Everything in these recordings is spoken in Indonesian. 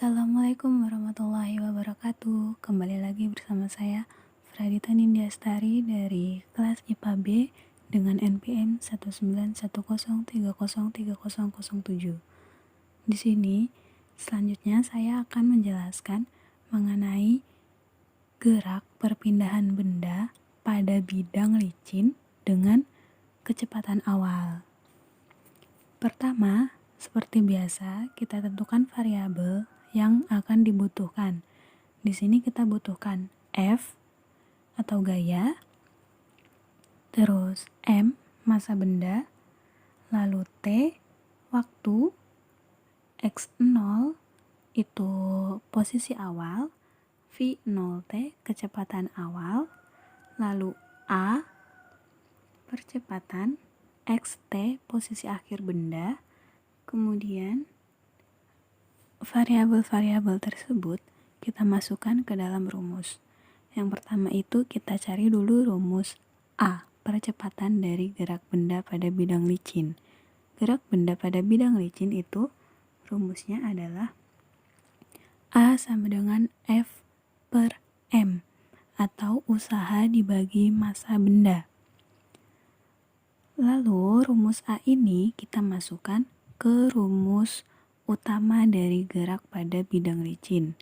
Assalamualaikum warahmatullahi wabarakatuh. Kembali lagi bersama saya Fradita Nindiastari dari kelas IPA B dengan NPM 19103030007. Di sini selanjutnya saya akan menjelaskan mengenai gerak perpindahan benda pada bidang licin dengan kecepatan awal. Pertama, seperti biasa, kita tentukan variabel yang akan dibutuhkan. Di sini kita butuhkan F atau gaya, terus M masa benda, lalu T waktu, X0 itu posisi awal, V0T kecepatan awal, lalu A percepatan, XT posisi akhir benda. Kemudian variabel-variabel tersebut kita masukkan ke dalam rumus. Yang pertama itu kita cari dulu rumus A, percepatan dari gerak benda pada bidang licin. Gerak benda pada bidang licin itu rumusnya adalah A sama dengan F per M atau usaha dibagi massa benda. Lalu rumus A ini kita masukkan ke rumus utama dari gerak pada bidang licin,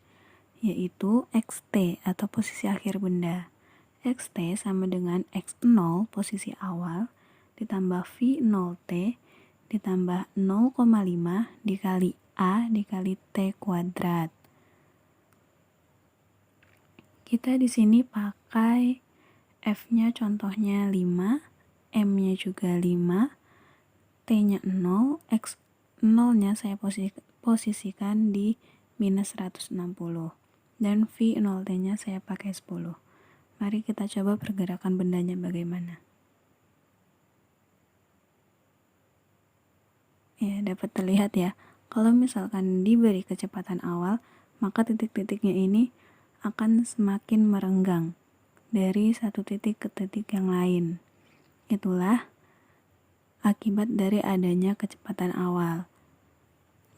yaitu XT atau posisi akhir benda. XT sama dengan X0 posisi awal ditambah V0T ditambah 0,5 dikali A dikali T kuadrat. Kita di sini pakai F-nya contohnya 5, M-nya juga 5, T-nya 0, X0-nya saya posisikan di minus 160 dan V0T-nya saya pakai 10. Mari kita coba pergerakan bendanya bagaimana. Ya, dapat terlihat ya, kalau misalkan diberi kecepatan awal, maka titik-titiknya ini akan semakin merenggang dari satu titik ke titik yang lain. Itulah akibat dari adanya kecepatan awal.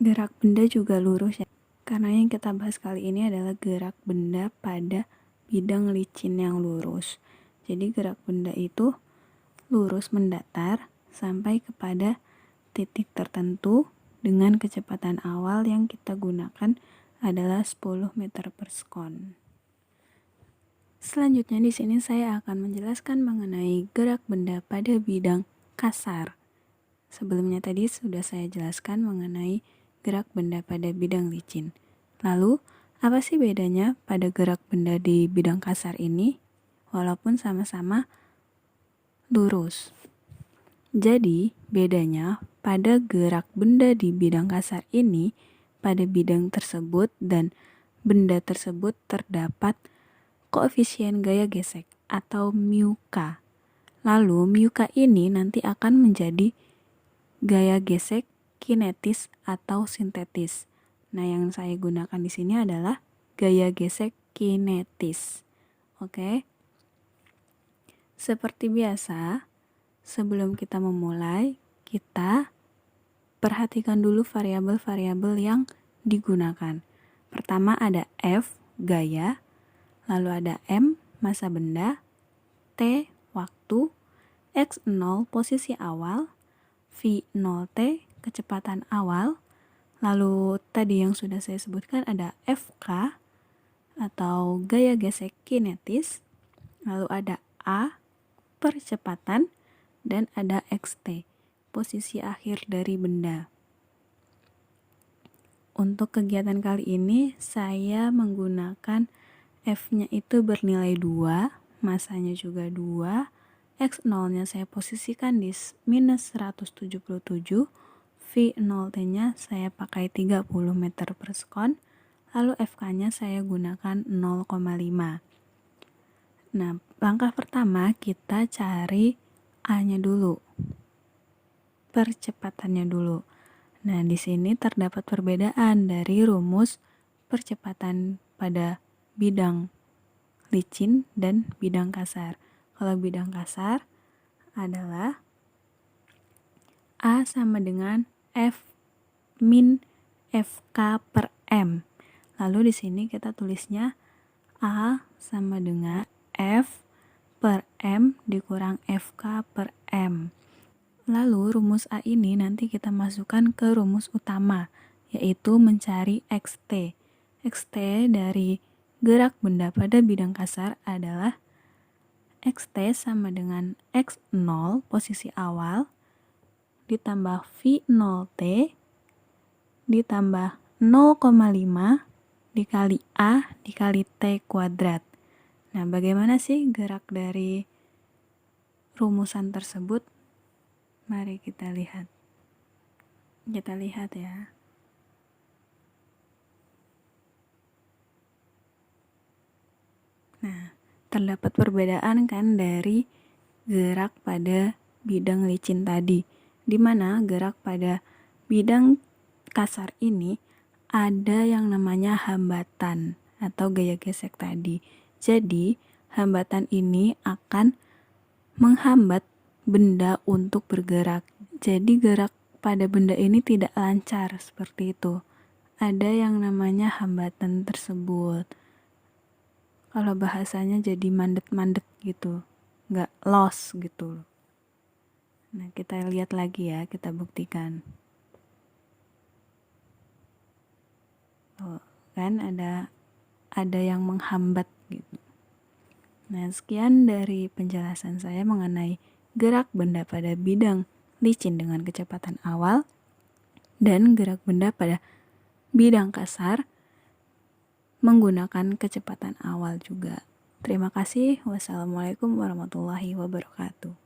Gerak benda juga lurus ya, karena yang kita bahas kali ini adalah gerak benda pada bidang licin yang lurus. Jadi gerak benda itu lurus mendatar sampai kepada titik tertentu dengan kecepatan awal yang kita gunakan adalah 10 meter per sekon. Selanjutnya di sini saya akan menjelaskan mengenai gerak benda pada bidang kasar. Sebelumnya tadi sudah saya jelaskan mengenai gerak benda pada bidang licin. Lalu, apa sih bedanya pada gerak benda di bidang kasar ini? Walaupun sama-sama lurus. Jadi, bedanya pada gerak benda di bidang kasar ini, pada bidang tersebut dan benda tersebut terdapat koefisien gaya gesek atau μk. Lalu μk ini nanti akan menjadi gaya gesek kinetis atau sintetis. Nah, yang saya gunakan di sini adalah gaya gesek kinetis. Oke. Seperti biasa, sebelum kita memulai, kita perhatikan dulu variabel-variabel yang digunakan. Pertama ada F, gaya, lalu ada M, massa benda, T, waktu, X0, posisi awal, V0T, kecepatan awal, lalu tadi yang sudah saya sebutkan ada FK, atau gaya gesek kinetis, lalu ada A, percepatan, dan ada XT, posisi akhir dari benda. Untuk kegiatan kali ini, saya menggunakan F-nya itu bernilai 2, masanya juga 2, X0-nya saya posisikan di minus 177, V0T-nya saya pakai 30 meter per sekon, lalu FK-nya saya gunakan 0,5. Nah, langkah pertama kita cari A-nya dulu, percepatannya dulu. Nah, di sini terdapat perbedaan dari rumus percepatan pada bidang licin dan bidang kasar. Kalau bidang kasar adalah A sama dengan F min FK per M. Lalu di sini kita tulisnya A sama dengan F per M dikurang FK per M. Lalu rumus A ini nanti kita masukkan ke rumus utama, yaitu mencari XT. XT dari gerak benda pada bidang kasar adalah XT sama dengan X0 posisi awal ditambah V0T ditambah 0,5 dikali A dikali T kuadrat. Nah, bagaimana sih gerak dari rumusan tersebut? Mari kita lihat. Kita lihat ya. Nah, terdapat perbedaan kan dari gerak pada bidang licin tadi, di mana gerak pada bidang kasar ini ada yang namanya hambatan atau gaya gesek tadi. Jadi, hambatan ini akan menghambat benda untuk bergerak. Jadi gerak pada benda ini tidak lancar seperti itu. Ada yang namanya hambatan tersebut. Kalau bahasanya jadi mandet-mandet gitu, nggak los gitu. Nah, kita lihat lagi ya, kita buktikan. Oh, kan ada yang menghambat gitu. Nah, sekian dari penjelasan saya mengenai gerak benda pada bidang licin dengan kecepatan awal dan gerak benda pada bidang kasar menggunakan kecepatan awal juga. Terima kasih. Wassalamualaikum warahmatullahi wabarakatuh.